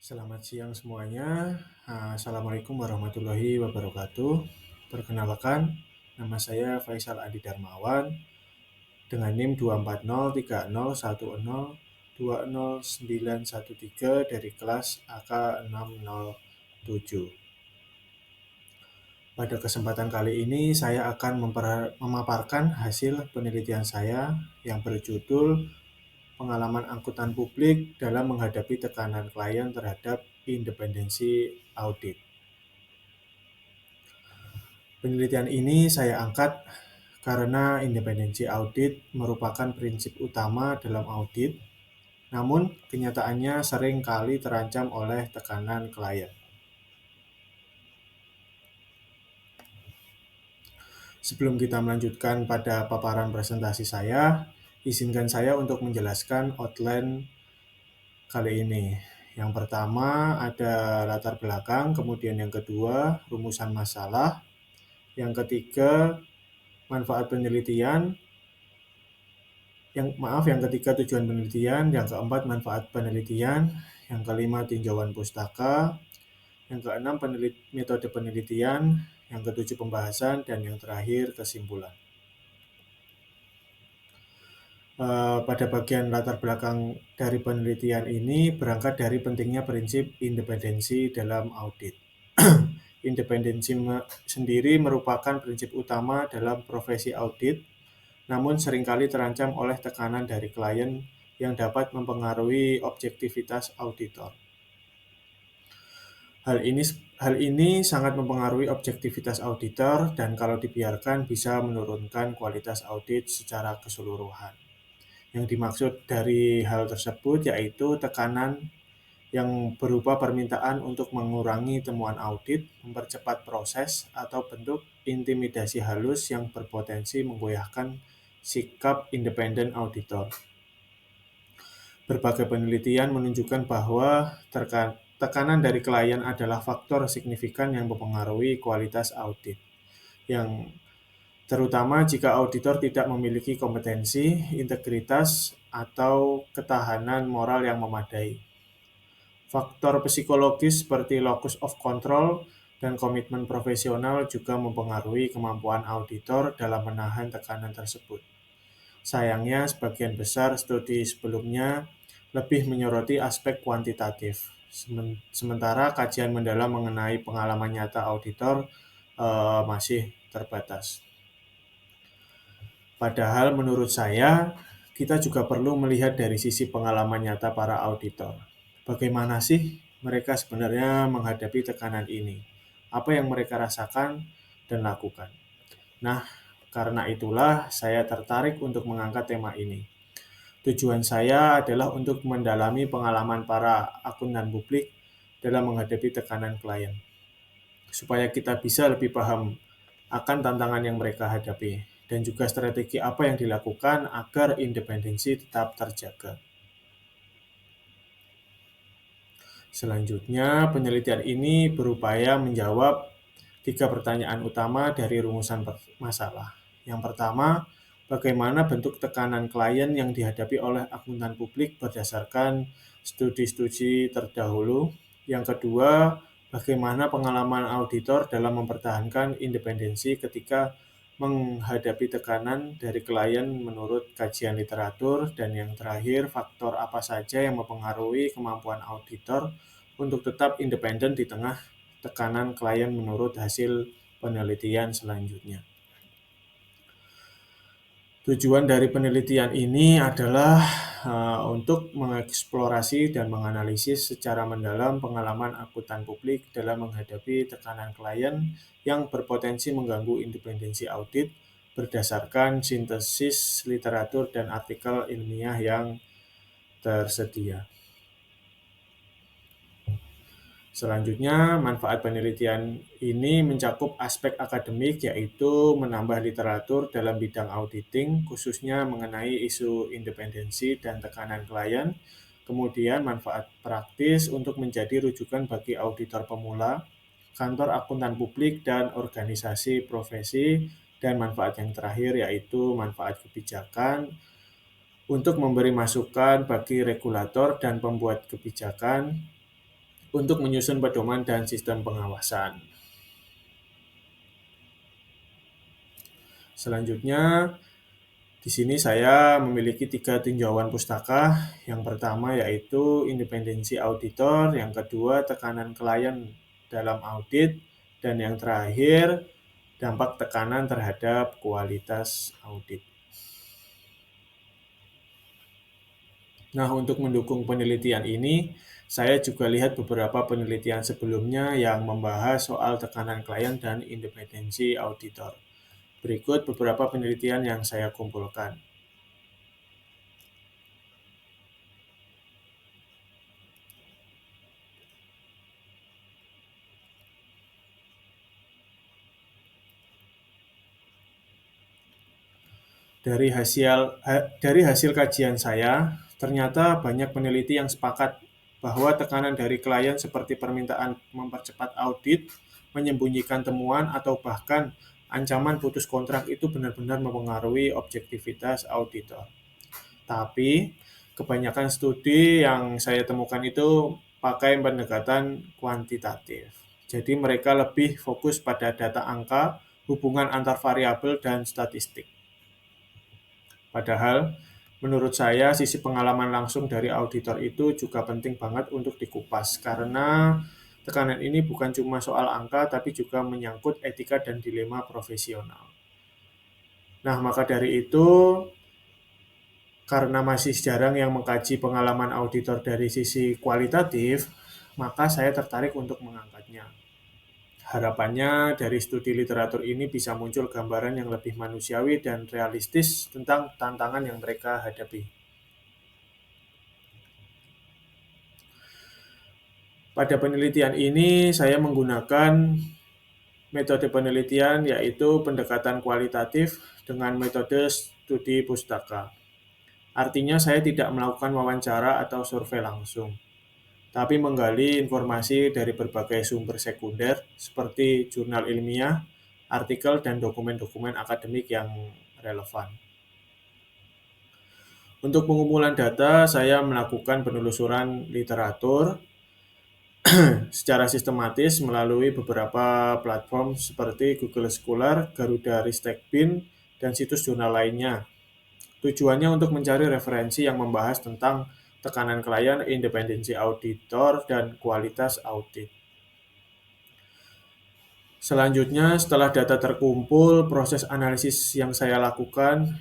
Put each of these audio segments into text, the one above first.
Selamat siang semuanya. Assalamualaikum warahmatullahi wabarakatuh. Perkenalkan, nama saya Faisal Adi Darmawan dengan NIM 2403010209113 dari kelas AK607. Pada kesempatan kali ini saya akan memaparkan hasil penelitian saya yang berjudul Pengalaman angkutan publik dalam menghadapi tekanan klien terhadap independensi audit. Penelitian ini saya angkat karena independensi audit merupakan prinsip utama dalam audit, namun kenyataannya sering kali terancam oleh tekanan klien. Sebelum kita melanjutkan pada paparan presentasi saya, izinkan saya untuk menjelaskan outline kali ini. Yang pertama ada latar belakang, kemudian yang kedua rumusan masalah, yang ketiga manfaat penelitian, yang ketiga tujuan penelitian, yang keempat manfaat penelitian, yang kelima tinjauan pustaka, yang keenam metode penelitian, yang ketujuh pembahasan, dan yang terakhir kesimpulan. Pada bagian latar belakang dari penelitian ini berangkat dari pentingnya prinsip independensi dalam audit. Independensi sendiri merupakan prinsip utama dalam profesi audit, namun seringkali terancam oleh tekanan dari klien yang dapat mempengaruhi objektivitas auditor. Hal ini sangat mempengaruhi objektivitas auditor dan kalau dibiarkan bisa menurunkan kualitas audit secara keseluruhan. Yang dimaksud dari hal tersebut yaitu tekanan yang berupa permintaan untuk mengurangi temuan audit, mempercepat proses, atau bentuk intimidasi halus yang berpotensi menggoyahkan sikap independen auditor. Berbagai penelitian menunjukkan bahwa tekanan dari klien adalah faktor signifikan yang mempengaruhi kualitas audit, yang terutama jika auditor tidak memiliki kompetensi, integritas, atau ketahanan moral yang memadai. Faktor psikologis seperti locus of control dan komitmen profesional juga mempengaruhi kemampuan auditor dalam menahan tekanan tersebut. Sayangnya, sebagian besar studi sebelumnya lebih menyoroti aspek kuantitatif, sementara kajian mendalam mengenai pengalaman nyata auditor masih terbatas. Padahal menurut saya, kita juga perlu melihat dari sisi pengalaman nyata para auditor. Bagaimana sih mereka sebenarnya menghadapi tekanan ini? Apa yang mereka rasakan dan lakukan? Nah, karena itulah saya tertarik untuk mengangkat tema ini. Tujuan saya adalah untuk mendalami pengalaman para akuntan publik dalam menghadapi tekanan klien, supaya kita bisa lebih paham akan tantangan yang mereka hadapi, dan juga strategi apa yang dilakukan agar independensi tetap terjaga. Selanjutnya, penelitian ini berupaya menjawab 3 pertanyaan utama dari rumusan masalah. Yang pertama, bagaimana bentuk tekanan klien yang dihadapi oleh akuntan publik berdasarkan studi-studi terdahulu. Yang kedua, bagaimana pengalaman auditor dalam mempertahankan independensi ketika menghadapi tekanan dari klien menurut kajian literatur. Dan yang terakhir, faktor apa saja yang mempengaruhi kemampuan auditor untuk tetap independen di tengah tekanan klien menurut hasil penelitian selanjutnya. Tujuan dari penelitian ini adalah untuk mengeksplorasi dan menganalisis secara mendalam pengalaman akuntan publik dalam menghadapi tekanan klien yang berpotensi mengganggu independensi audit berdasarkan sintesis literatur dan artikel ilmiah yang tersedia. Selanjutnya, manfaat penelitian ini mencakup aspek akademik, yaitu menambah literatur dalam bidang auditing, khususnya mengenai isu independensi dan tekanan klien. Kemudian, manfaat praktis untuk menjadi rujukan bagi auditor pemula, kantor akuntan publik, dan organisasi profesi. Dan manfaat yang terakhir yaitu manfaat kebijakan untuk memberi masukan bagi regulator dan pembuat kebijakan, untuk menyusun pedoman dan sistem pengawasan. Selanjutnya, di sini saya memiliki 3 tinjauan pustaka. Yang pertama yaitu independensi auditor, yang kedua tekanan klien dalam audit, dan yang terakhir dampak tekanan terhadap kualitas audit. Nah, untuk mendukung penelitian ini, saya juga lihat beberapa penelitian sebelumnya yang membahas soal tekanan klien dan independensi auditor. Berikut beberapa penelitian yang saya kumpulkan. Dari hasil kajian saya, ternyata banyak peneliti yang sepakat bahwa tekanan dari klien seperti permintaan mempercepat audit, menyembunyikan temuan, atau bahkan ancaman putus kontrak itu benar-benar mempengaruhi objektivitas auditor. Tapi, kebanyakan studi yang saya temukan itu pakai pendekatan kuantitatif. Jadi mereka lebih fokus pada data angka, hubungan antar variabel, dan statistik. Padahal, menurut saya sisi pengalaman langsung dari auditor itu juga penting banget untuk dikupas karena tekanan ini bukan cuma soal angka tapi juga menyangkut etika dan dilema profesional. Nah, maka dari itu, karena masih jarang yang mengkaji pengalaman auditor dari sisi kualitatif, maka saya tertarik untuk mengangkatnya. Harapannya dari studi literatur ini bisa muncul gambaran yang lebih manusiawi dan realistis tentang tantangan yang mereka hadapi. Pada penelitian ini, saya menggunakan metode penelitian yaitu pendekatan kualitatif dengan metode studi pustaka. Artinya saya tidak melakukan wawancara atau survei langsung, tapi menggali informasi dari berbagai sumber sekunder seperti jurnal ilmiah, artikel, dan dokumen-dokumen akademik yang relevan. Untuk pengumpulan data, saya melakukan penelusuran literatur secara sistematis melalui beberapa platform seperti Google Scholar, Garuda Ristekbin, dan situs jurnal lainnya. Tujuannya untuk mencari referensi yang membahas tentang tekanan klien, independensi auditor, dan kualitas audit. Selanjutnya, setelah data terkumpul, proses analisis yang saya lakukan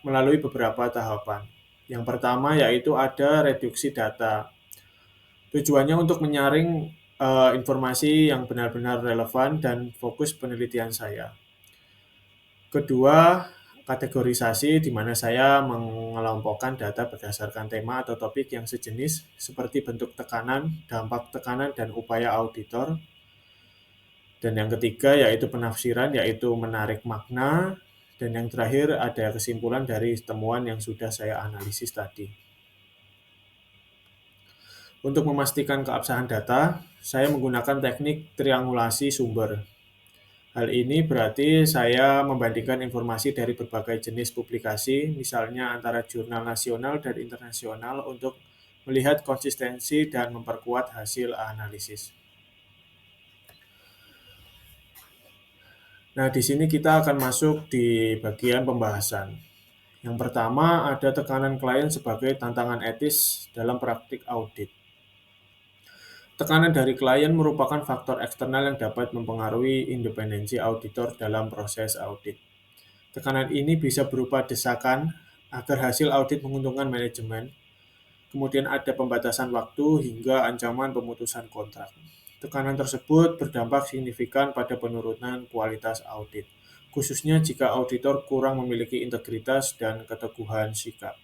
melalui beberapa tahapan. Yang pertama yaitu ada reduksi data. Tujuannya untuk menyaring informasi yang benar-benar relevan dan fokus penelitian saya. Kedua, kategorisasi di mana saya mengelompokkan data berdasarkan tema atau topik yang sejenis seperti bentuk tekanan, dampak tekanan, dan upaya auditor. Dan yang ketiga yaitu penafsiran, yaitu menarik makna. Dan yang terakhir ada kesimpulan dari temuan yang sudah saya analisis tadi. Untuk memastikan keabsahan data, saya menggunakan teknik triangulasi sumber. Hal ini berarti saya membandingkan informasi dari berbagai jenis publikasi, misalnya antara jurnal nasional dan internasional untuk melihat konsistensi dan memperkuat hasil analisis. Nah, di sini kita akan masuk di bagian pembahasan. Yang pertama, ada tekanan klien sebagai tantangan etis dalam praktik audit. Tekanan dari klien merupakan faktor eksternal yang dapat mempengaruhi independensi auditor dalam proses audit. Tekanan ini bisa berupa desakan agar hasil audit menguntungkan manajemen, kemudian ada pembatasan waktu hingga ancaman pemutusan kontrak. Tekanan tersebut berdampak signifikan pada penurunan kualitas audit, khususnya jika auditor kurang memiliki integritas dan keteguhan sikap.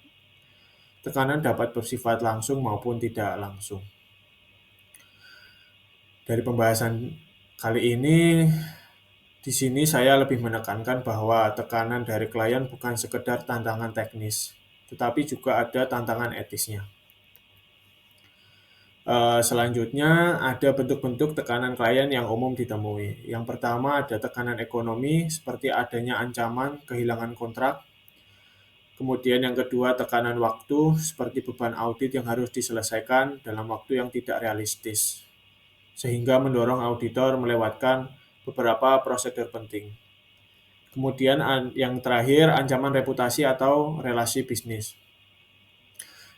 Tekanan dapat bersifat langsung maupun tidak langsung. Dari pembahasan kali ini, di sini saya lebih menekankan bahwa tekanan dari klien bukan sekedar tantangan teknis, tetapi juga ada tantangan etisnya. Selanjutnya, ada bentuk-bentuk tekanan klien yang umum ditemui. Yang pertama ada tekanan ekonomi, seperti adanya ancaman kehilangan kontrak. Kemudian yang kedua, tekanan waktu, seperti beban audit yang harus diselesaikan dalam waktu yang tidak realistis. sehingga mendorong auditor melewatkan beberapa prosedur penting. Kemudian yang terakhir, ancaman reputasi atau relasi bisnis,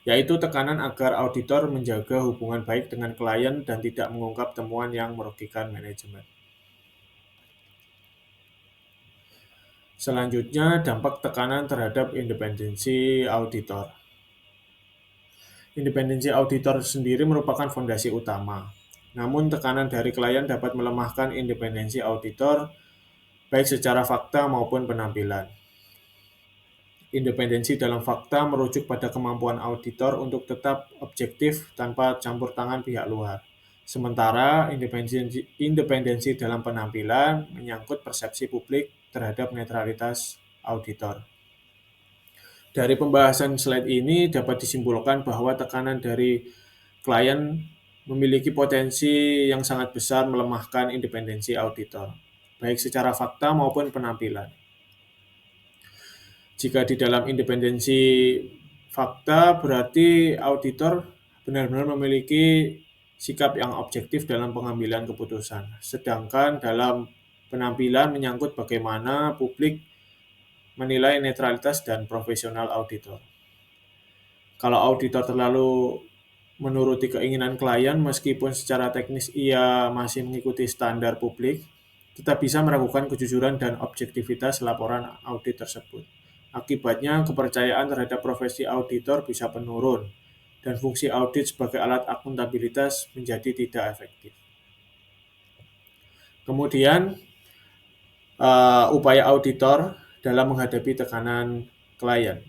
yaitu tekanan agar auditor menjaga hubungan baik dengan klien dan tidak mengungkap temuan yang merugikan manajemen. Selanjutnya, dampak tekanan terhadap independensi auditor. Independensi auditor sendiri merupakan fondasi utama. Namun, tekanan dari klien dapat melemahkan independensi auditor, baik secara fakta maupun penampilan. Independensi dalam fakta merujuk pada kemampuan auditor untuk tetap objektif tanpa campur tangan pihak luar. Sementara independensi dalam penampilan menyangkut persepsi publik terhadap netralitas auditor. Dari pembahasan slide ini dapat disimpulkan bahwa tekanan dari klien memiliki potensi yang sangat besar melemahkan independensi auditor, baik secara fakta maupun penampilan. Jika di dalam independensi fakta, berarti auditor benar-benar memiliki sikap yang objektif dalam pengambilan keputusan. Sedangkan dalam penampilan menyangkut bagaimana publik menilai netralitas dan profesional auditor. Kalau auditor terlalu menuruti keinginan klien, meskipun secara teknis ia masih mengikuti standar publik, tetap bisa meragukan kejujuran dan objektivitas laporan audit tersebut. Akibatnya, kepercayaan terhadap profesi auditor bisa menurun, dan fungsi audit sebagai alat akuntabilitas menjadi tidak efektif. Kemudian, upaya auditor dalam menghadapi tekanan klien.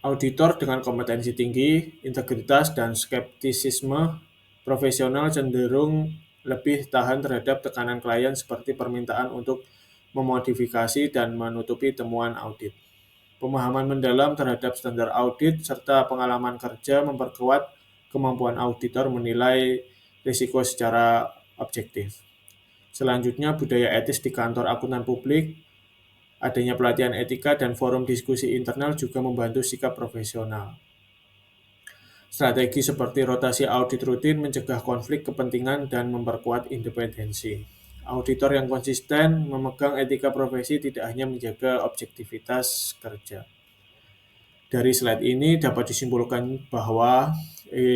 Auditor dengan kompetensi tinggi, integritas, dan skeptisisme profesional cenderung lebih tahan terhadap tekanan klien seperti permintaan untuk memodifikasi dan menutupi temuan audit. Pemahaman mendalam terhadap standar audit serta pengalaman kerja memperkuat kemampuan auditor menilai risiko secara objektif. Selanjutnya, budaya etis di kantor akuntan publik. Adanya pelatihan etika dan forum diskusi internal juga membantu sikap profesional. Strategi seperti rotasi audit rutin mencegah konflik kepentingan dan memperkuat independensi. Auditor yang konsisten memegang etika profesi tidak hanya menjaga objektivitas kerja. Dari slide ini dapat disimpulkan bahwa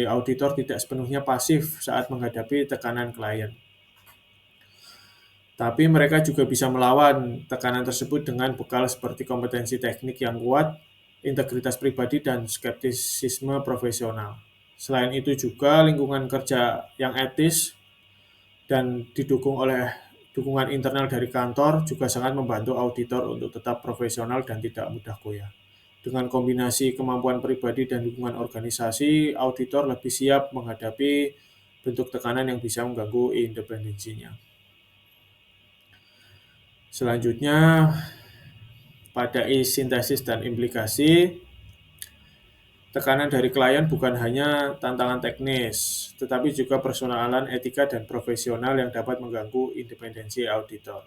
auditor tidak sepenuhnya pasif saat menghadapi tekanan klien. Tapi mereka juga bisa melawan tekanan tersebut dengan bekal seperti kompetensi teknik yang kuat, integritas pribadi, dan skeptisisme profesional. Selain itu juga lingkungan kerja yang etis dan didukung oleh dukungan internal dari kantor juga sangat membantu auditor untuk tetap profesional dan tidak mudah goyah. Dengan kombinasi kemampuan pribadi dan dukungan organisasi, auditor lebih siap menghadapi bentuk tekanan yang bisa mengganggu independensinya. Selanjutnya, pada sintesis dan implikasi, tekanan dari klien bukan hanya tantangan teknis, tetapi juga persoalan etika dan profesional yang dapat mengganggu independensi auditor.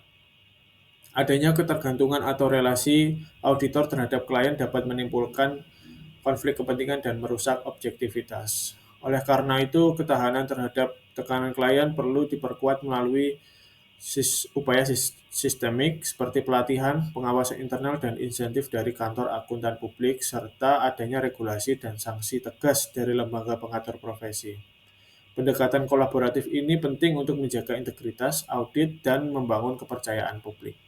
Adanya ketergantungan atau relasi auditor terhadap klien dapat menimbulkan konflik kepentingan dan merusak objektivitas. Oleh karena itu, ketahanan terhadap tekanan klien perlu diperkuat melalui upaya sistemik seperti pelatihan, pengawasan internal, dan insentif dari kantor akuntan publik, serta adanya regulasi dan sanksi tegas dari lembaga pengatur profesi. Pendekatan kolaboratif ini penting untuk menjaga integritas audit dan membangun kepercayaan publik.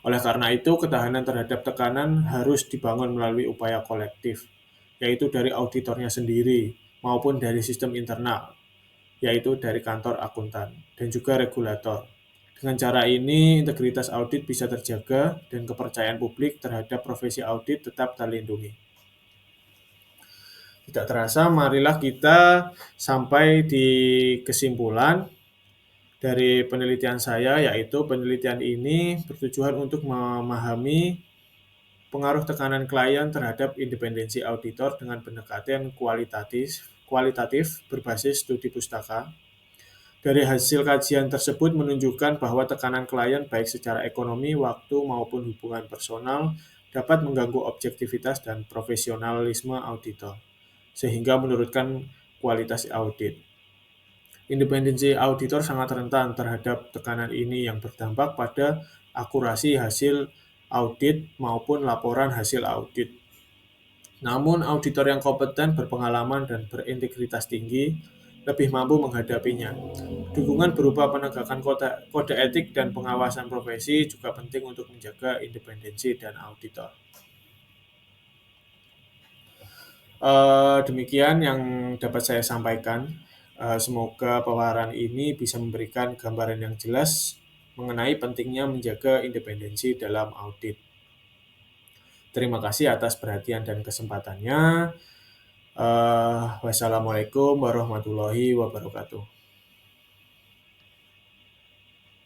Oleh karena itu, ketahanan terhadap tekanan harus dibangun melalui upaya kolektif, yaitu dari auditornya sendiri maupun dari sistem internal, yaitu dari kantor akuntan, dan juga regulator. Dengan cara ini, integritas audit bisa terjaga dan kepercayaan publik terhadap profesi audit tetap terlindungi. Tidak terasa, marilah kita sampai di kesimpulan dari penelitian saya, yaitu penelitian ini bertujuan untuk memahami pengaruh tekanan klien terhadap independensi auditor dengan pendekatan kualitatif berbasis studi pustaka. Dari hasil kajian tersebut menunjukkan bahwa tekanan klien baik secara ekonomi, waktu, maupun hubungan personal dapat mengganggu objektivitas dan profesionalisme auditor, sehingga menurunkan kualitas audit. Independensi auditor sangat rentan terhadap tekanan ini yang berdampak pada akurasi hasil audit maupun laporan hasil audit. Namun, auditor yang kompeten, berpengalaman, dan berintegritas tinggi lebih mampu menghadapinya. Dukungan berupa penegakan kode etik dan pengawasan profesi juga penting untuk menjaga independensi dan auditor. Demikian yang dapat saya sampaikan. Semoga paparan ini bisa memberikan gambaran yang jelas mengenai pentingnya menjaga independensi dalam audit. Terima kasih atas perhatian dan kesempatannya. Wassalamualaikum warahmatullahi wabarakatuh.